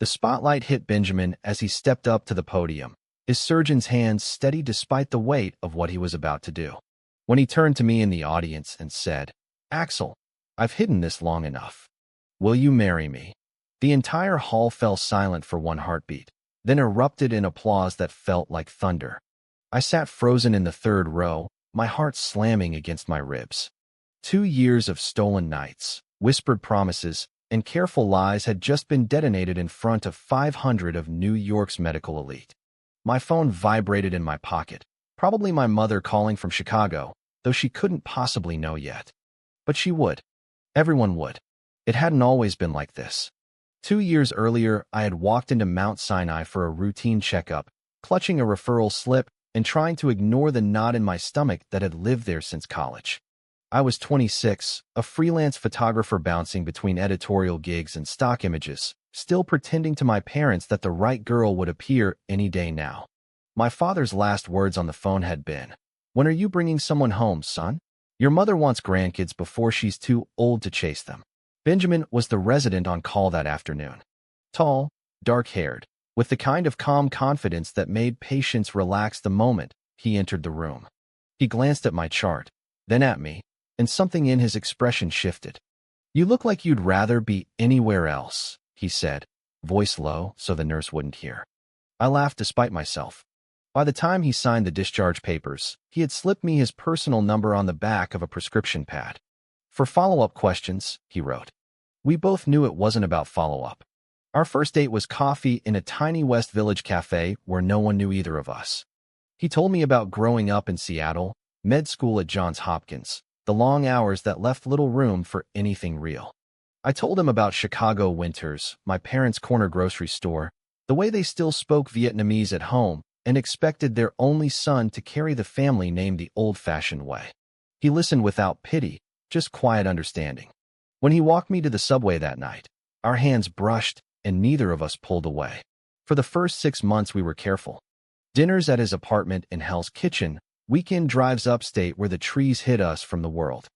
The spotlight hit Benjamin as he stepped up to the podium, his surgeon's hands steady despite the weight of what he was about to do. When he turned to me in the audience and said, "Axel, I've hidden this long enough. Will you marry me?" The entire hall fell silent for one heartbeat, then erupted in applause that felt like thunder. I sat frozen in the third row, my heart slamming against my ribs. 2 years of stolen nights, whispered promises, and careful lies had just been detonated in front of 500 of New York's medical elite. My phone vibrated in my pocket, probably my mother calling from Chicago, though she couldn't possibly know yet. But she would. Everyone would. It hadn't always been like this. 2 years earlier, I had walked into Mount Sinai for a routine checkup, clutching a referral slip and trying to ignore the knot in my stomach that had lived there since college. I was 26, a freelance photographer bouncing between editorial gigs and stock images, still pretending to my parents that the right girl would appear any day now. My father's last words on the phone had been, "When are you bringing someone home, son? Your mother wants grandkids before she's too old to chase them." Benjamin was the resident on call that afternoon. Tall, dark-haired, with the kind of calm confidence that made patients relax the moment he entered the room. He glanced at my chart, then at me, and something in his expression shifted. "You look like you'd rather be anywhere else," he said, voice low so the nurse wouldn't hear. I laughed despite myself. By the time he signed the discharge papers, he had slipped me his personal number on the back of a prescription pad. "For follow-up questions," he wrote. We both knew it wasn't about follow-up. Our first date was coffee in a tiny West Village cafe where no one knew either of us. He told me about growing up in Seattle, med school at Johns Hopkins, the long hours that left little room for anything real. I told him about Chicago winters, my parents' corner grocery store, the way they still spoke Vietnamese at home and expected their only son to carry the family name the old-fashioned way. He listened without pity, just quiet understanding. When he walked me to the subway that night, our hands brushed and neither of us pulled away. For the first 6 months we were careful. Dinners at his apartment in Hell's Kitchen, weekend drives upstate where the trees hid us from the world.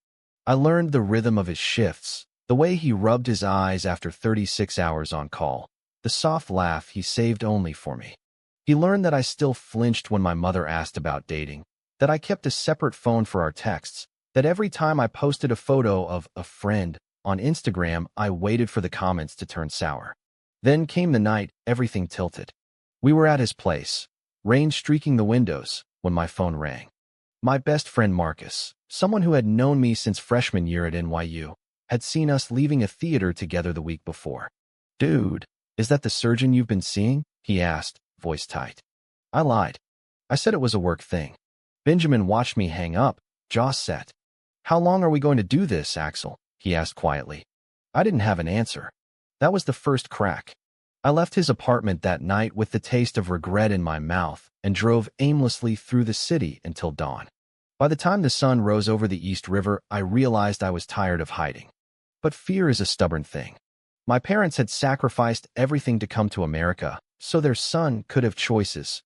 I learned the rhythm of his shifts, the way he rubbed his eyes after 36 hours on call, the soft laugh he saved only for me. He learned that I still flinched when my mother asked about dating, that I kept a separate phone for our texts, that every time I posted a photo of a friend on Instagram, I waited for the comments to turn sour. Then came the night everything tilted. We were at his place, rain streaking the windows, when my phone rang. My best friend Marcus, someone who had known me since freshman year at NYU, had seen us leaving a theater together the week before. "Dude, is that the surgeon you've been seeing?" he asked, voice tight. I lied. I said it was a work thing. Benjamin watched me hang up, jaw set. "How long are we going to do this, Axel?" he asked quietly. I didn't have an answer. That was the first crack. I left his apartment that night with the taste of regret in my mouth and drove aimlessly through the city until dawn. By the time the sun rose over the East River, I realized I was tired of hiding. But fear is a stubborn thing. My parents had sacrificed everything to come to America, so their son could have choices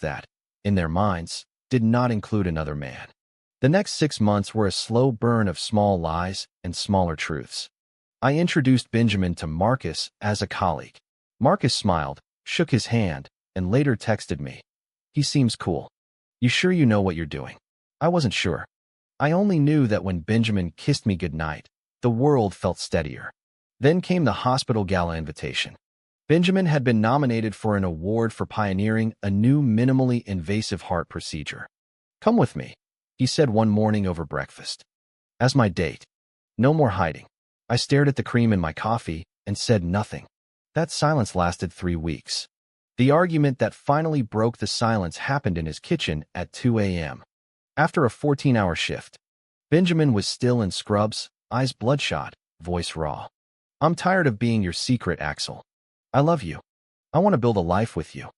that, in their minds, did not include another man. The next 6 months were a slow burn of small lies and smaller truths. I introduced Benjamin to Marcus as a colleague. Marcus smiled, shook his hand, and later texted me. "He seems cool. You sure you know what you're doing?" I wasn't sure. I only knew that when Benjamin kissed me goodnight, the world felt steadier. Then came the hospital gala invitation. Benjamin had been nominated for an award for pioneering a new minimally invasive heart procedure. "Come with me," he said one morning over breakfast. As my date. No more hiding. I stared at the cream in my coffee and said nothing. That silence lasted 3 weeks. The argument that finally broke the silence happened in his kitchen at 2 a.m. After a 14-hour shift. Benjamin was still in scrubs, eyes bloodshot, voice raw. "I'm tired of being your secret, Axel. I love you. I want to build a life with you.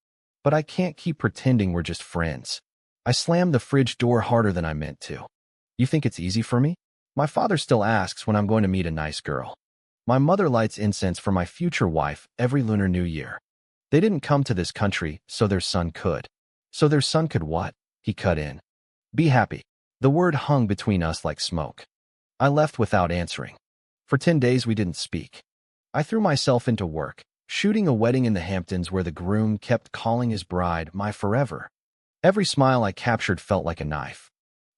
But I can't keep pretending we're just friends." I slammed the fridge door harder than I meant to. "You think it's easy for me? My father still asks when I'm going to meet a nice girl. My mother lights incense for my future wife every Lunar New Year. They didn't come to this country so their son could." "So their son could what?" he cut in. "Be happy." The word hung between us like smoke. I left without answering. For 10 days we didn't speak. I threw myself into work, shooting a wedding in the Hamptons where the groom kept calling his bride my forever. Every smile I captured felt like a knife.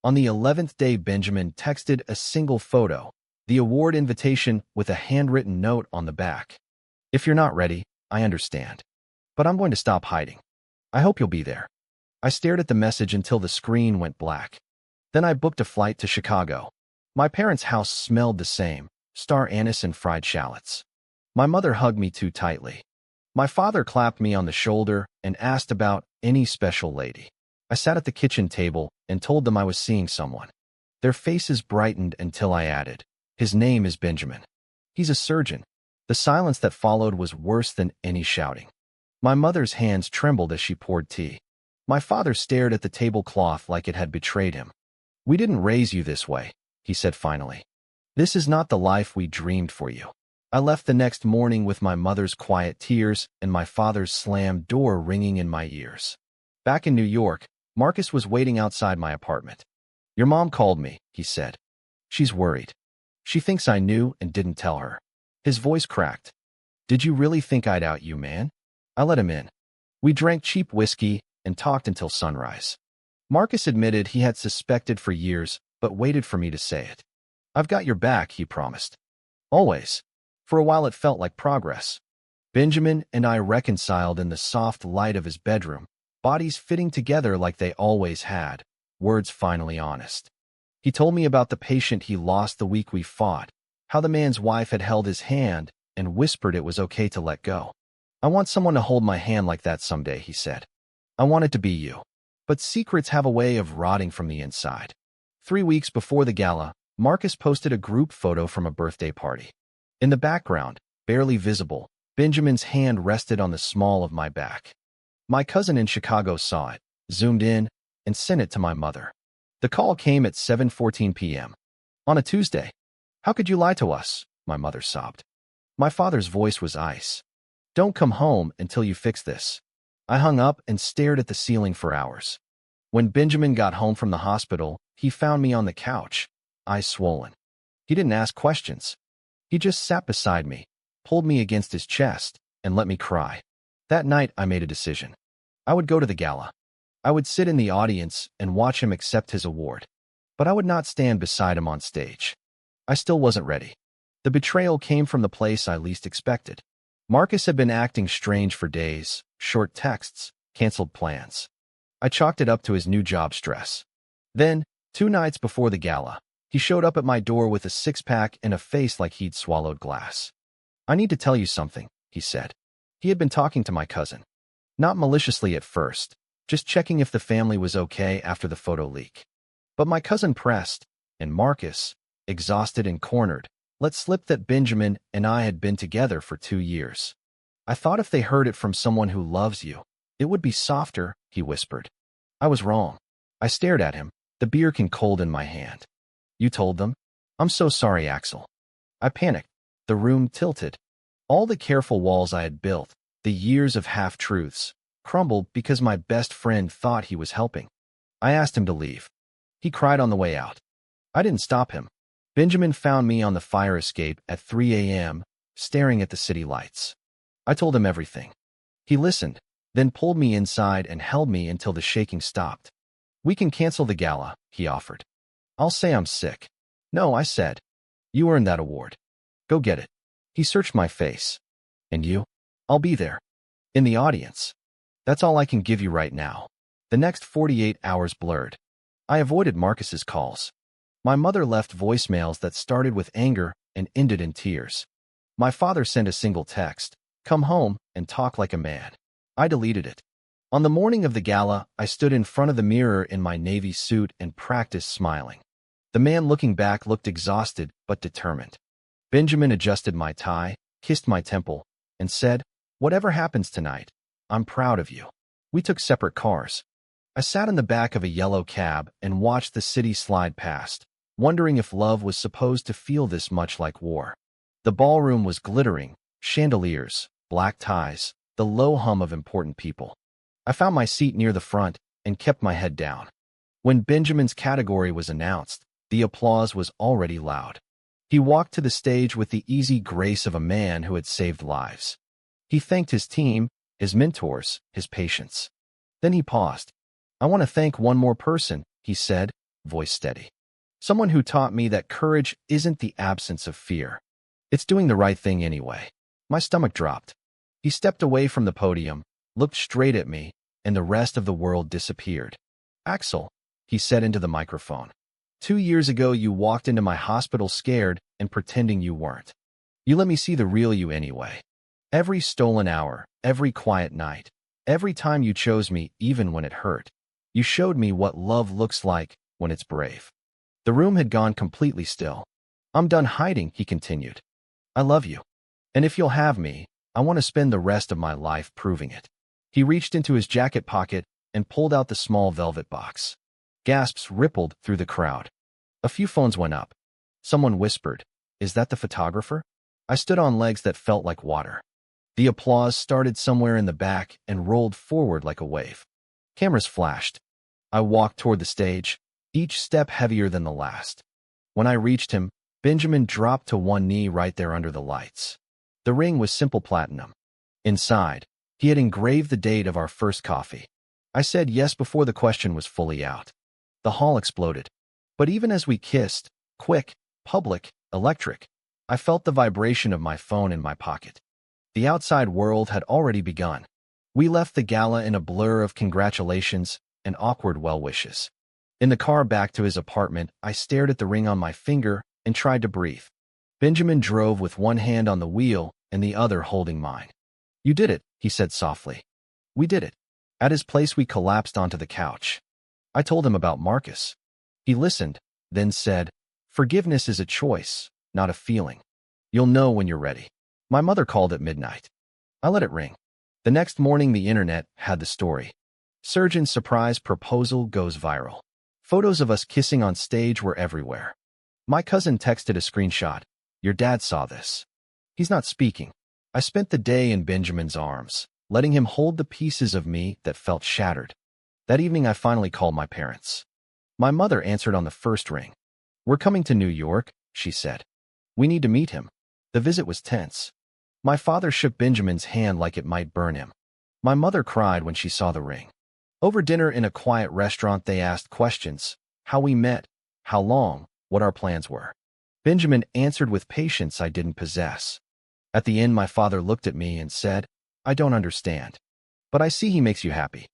On the 11th day, Benjamin texted a single photo, the award invitation with a handwritten note on the back. If you're not ready, I understand. But I'm going to stop hiding. I hope you'll be there. I stared at the message until the screen went black. Then I booked a flight to Chicago. My parents' house smelled the same, star anise and fried shallots. My mother hugged me too tightly. My father clapped me on the shoulder and asked about any special lady. I sat at the kitchen table and told them I was seeing someone. Their faces brightened until I added, "His name is Benjamin. He's a surgeon." The silence that followed was worse than any shouting. My mother's hands trembled as she poured tea. My father stared at the tablecloth like it had betrayed him. "We didn't raise you this way," he said finally. "This is not the life we dreamed for you." I left the next morning with my mother's quiet tears and my father's slammed door ringing in my ears. Back in New York, Marcus was waiting outside my apartment. "Your mom called me," he said. "She's worried. She thinks I knew and didn't tell her." His voice cracked. "Did you really think I'd out you, man?" I let him in. We drank cheap whiskey and talked until sunrise. Marcus admitted he had suspected for years, but waited for me to say it. "I've got your back," he promised. "Always." For a while it felt like progress. Benjamin and I reconciled in the soft light of his bedroom, bodies fitting together like they always had, words finally honest. He told me about the patient he lost the week we fought, how the man's wife had held his hand and whispered it was okay to let go. "I want someone to hold my hand like that someday," he said. "I want it to be you." But secrets have a way of rotting from the inside. 3 weeks before the gala, Marcus posted a group photo from a birthday party. In the background, barely visible, Benjamin's hand rested on the small of my back. My cousin in Chicago saw it, zoomed in, and sent it to my mother. The call came at 7:14 p.m. On a Tuesday. "How could you lie to us?" my mother sobbed. My father's voice was ice. "Don't come home until you fix this." I hung up and stared at the ceiling for hours. When Benjamin got home from the hospital, he found me on the couch, eyes swollen. He didn't ask questions. He just sat beside me, pulled me against his chest, and let me cry. That night, I made a decision. I would go to the gala. I would sit in the audience and watch him accept his award. But I would not stand beside him on stage. I still wasn't ready. The betrayal came from the place I least expected. Marcus had been acting strange for days, short texts, canceled plans. I chalked it up to his new job stress. Then, 2 nights before the gala, he showed up at my door with a six-pack and a face like he'd swallowed glass. "I need to tell you something," he said. He had been talking to my cousin. Not maliciously at first, just checking if the family was okay after the photo leak. But my cousin pressed, and Marcus, exhausted and cornered, let slip that Benjamin and I had been together for 2 years. "I thought if they heard it from someone who loves you, it would be softer," he whispered. I was wrong. I stared at him, the beer can cold in my hand. "You told them?" "I'm so sorry, Axel." I panicked. The room tilted. All the careful walls I had built, the years of half-truths, crumbled because my best friend thought he was helping. I asked him to leave. He cried on the way out. I didn't stop him. Benjamin found me on the fire escape at 3 a.m., staring at the city lights. I told him everything. He listened, then pulled me inside and held me until the shaking stopped. "We can cancel the gala," he offered. "I'll say I'm sick." "No," I said. "You earned that award. Go get it." He searched my face. "And you?" "I'll be there. In the audience. That's all I can give you right now." The next 48 hours blurred. I avoided Marcus's calls. My mother left voicemails that started with anger and ended in tears. My father sent a single text, "Come home and talk like a man." I deleted it. On the morning of the gala, I stood in front of the mirror in my navy suit and practiced smiling. The man looking back looked exhausted but determined. Benjamin adjusted my tie, kissed my temple, and said, "Whatever happens tonight, I'm proud of you." We took separate cars. I sat in the back of a yellow cab and watched the city slide past, wondering if love was supposed to feel this much like war. The ballroom was glittering, chandeliers, black ties, the low hum of important people. I found my seat near the front and kept my head down. When Benjamin's category was announced, the applause was already loud. He walked to the stage with the easy grace of a man who had saved lives. He thanked his team, his mentors, his patients. Then he paused. I want to thank one more person, he said, voice steady. Someone who taught me that courage isn't the absence of fear. It's doing the right thing anyway. My stomach dropped. He stepped away from the podium, looked straight at me, and the rest of the world disappeared. Axel, he said into the microphone. 2 years ago you walked into my hospital scared and pretending you weren't. You let me see the real you anyway. Every stolen hour, every quiet night, every time you chose me even when it hurt, you showed me what love looks like when it's brave. The room had gone completely still. I'm done hiding, he continued. I love you. And if you'll have me, I want to spend the rest of my life proving it. He reached into his jacket pocket and pulled out the small velvet box. Gasps rippled through the crowd. A few phones went up. Someone whispered, "Is that the photographer?" I stood on legs that felt like water. The applause started somewhere in the back and rolled forward like a wave. Cameras flashed. I walked toward the stage, each step heavier than the last. When I reached him, Benjamin dropped to one knee right there under the lights. The ring was simple platinum. Inside, he had engraved the date of our first coffee. I said yes before the question was fully out. The hall exploded. But even as we kissed, quick, public, electric, I felt the vibration of my phone in my pocket. The outside world had already begun. We left the gala in a blur of congratulations and awkward well wishes. In the car back to his apartment, I stared at the ring on my finger and tried to breathe. Benjamin drove with one hand on the wheel and the other holding mine. You did it, he said softly. We did it. At his place we collapsed onto the couch. I told him about Marcus. He listened, then said, "Forgiveness is a choice, not a feeling. You'll know when you're ready." My mother called at midnight. I let it ring. The next morning the internet had the story. Surgeon's surprise proposal goes viral. Photos of us kissing on stage were everywhere. My cousin texted a screenshot. Your dad saw this. He's not speaking. I spent the day in Benjamin's arms, letting him hold the pieces of me that felt shattered. That evening I finally called my parents. My mother answered on the first ring. We're coming to New York, she said. We need to meet him. The visit was tense. My father shook Benjamin's hand like it might burn him. My mother cried when she saw the ring. Over dinner in a quiet restaurant they asked questions. How we met, how long, what our plans were. Benjamin answered with patience I didn't possess. At the end my father looked at me and said, I don't understand. But I see he makes you happy.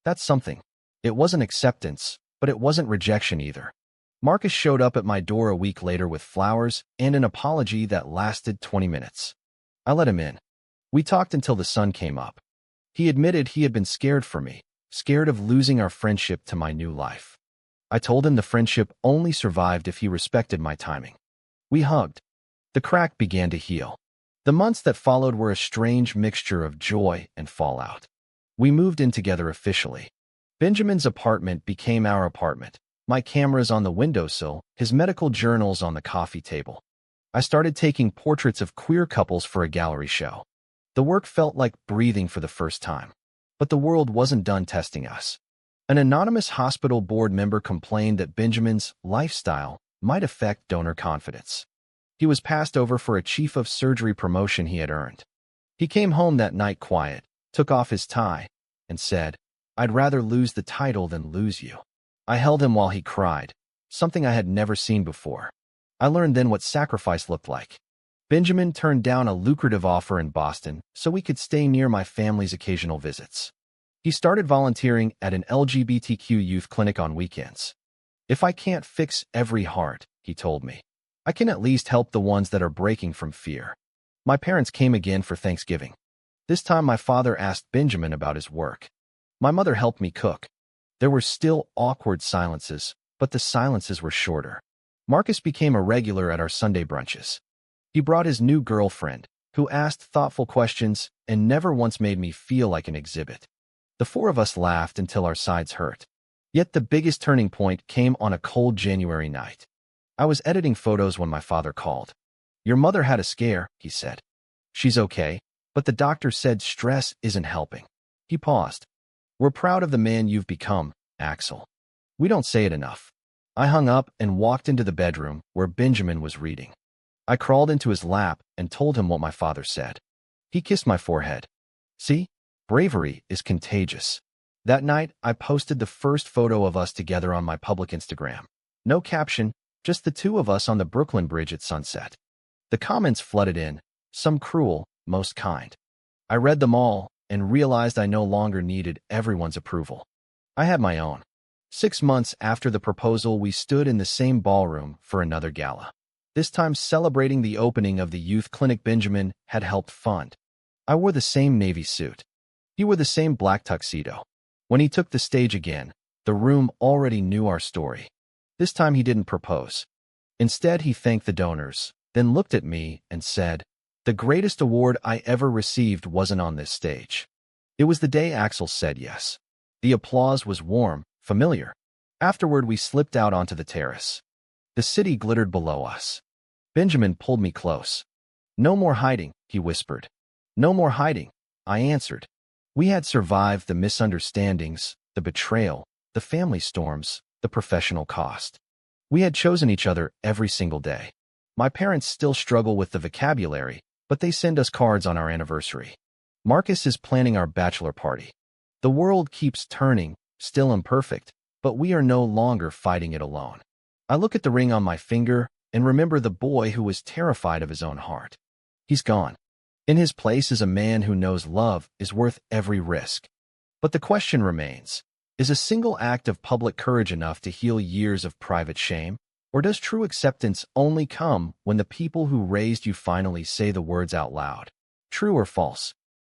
That's something. It wasn't acceptance, but it wasn't rejection either. Marcus showed up at my door a week later with flowers and an apology that lasted 20 minutes. I let him in. We talked until the sun came up. He admitted he had been scared for me, scared of losing our friendship to my new life. I told him the friendship only survived if he respected my timing. We hugged. The crack began to heal. The months that followed were a strange mixture of joy and fallout. We moved in together officially. Benjamin's apartment became our apartment. My cameras on the windowsill, his medical journals on the coffee table. I started taking portraits of queer couples for a gallery show. The work felt like breathing for the first time. But the world wasn't done testing us. An anonymous hospital board member complained that Benjamin's lifestyle might affect donor confidence. He was passed over for a chief of surgery promotion he had earned. He came home that night quiet, took off his tie, and said, I'd rather lose the title than lose you. I held him while he cried, something I had never seen before. I learned then what sacrifice looked like. Benjamin turned down a lucrative offer in Boston so we could stay near my family's occasional visits. He started volunteering at an LGBTQ youth clinic on weekends. If I can't fix every heart, he told me, I can at least help the ones that are breaking from fear. My parents came again for Thanksgiving. This time my father asked Benjamin about his work. My mother helped me cook. There were still awkward silences, but the silences were shorter. Marcus became a regular at our Sunday brunches. He brought his new girlfriend, who asked thoughtful questions and never once made me feel like an exhibit. The four of us laughed until our sides hurt. Yet the biggest turning point came on a cold January night. I was editing photos when my father called. Your mother had a scare, he said. She's okay, but the doctor said stress isn't helping. He paused. We're proud of the man you've become, Axel. We don't say it enough. I hung up and walked into the bedroom where Benjamin was reading. I crawled into his lap and told him what my father said. He kissed my forehead. See? Bravery is contagious. That night, I posted the first photo of us together on my public Instagram. No caption, just the two of us on the Brooklyn Bridge at sunset. The comments flooded in, some cruel, most kind. I read them all and realized I no longer needed everyone's approval. I had my own. 6 months after the proposal, we stood in the same ballroom for another gala. This time celebrating the opening of the youth clinic Benjamin had helped fund. I wore the same navy suit. He wore the same black tuxedo. When he took the stage again, the room already knew our story. This time he didn't propose. Instead, he thanked the donors, then looked at me and said, "The greatest award I ever received wasn't on this stage." It was the day Axel said yes. The applause was warm, familiar. Afterward, we slipped out onto the terrace. The city glittered below us. Benjamin pulled me close. "No more hiding," he whispered. "No more hiding," I answered. We had survived the misunderstandings, the betrayal, the family storms, the professional cost. We had chosen each other every single day. My parents still struggle with the vocabulary, but they send us cards on our anniversary. Marcus is planning our bachelor party. The world keeps turning, still imperfect, but we are no longer fighting it alone. I look at the ring on my finger and remember the boy who was terrified of his own heart. He's gone. In his place is a man who knows love is worth every risk. But the question remains, is a single act of public courage enough to heal years of private shame? Or does true acceptance only come when the people who raised you finally say the words out loud? True or false?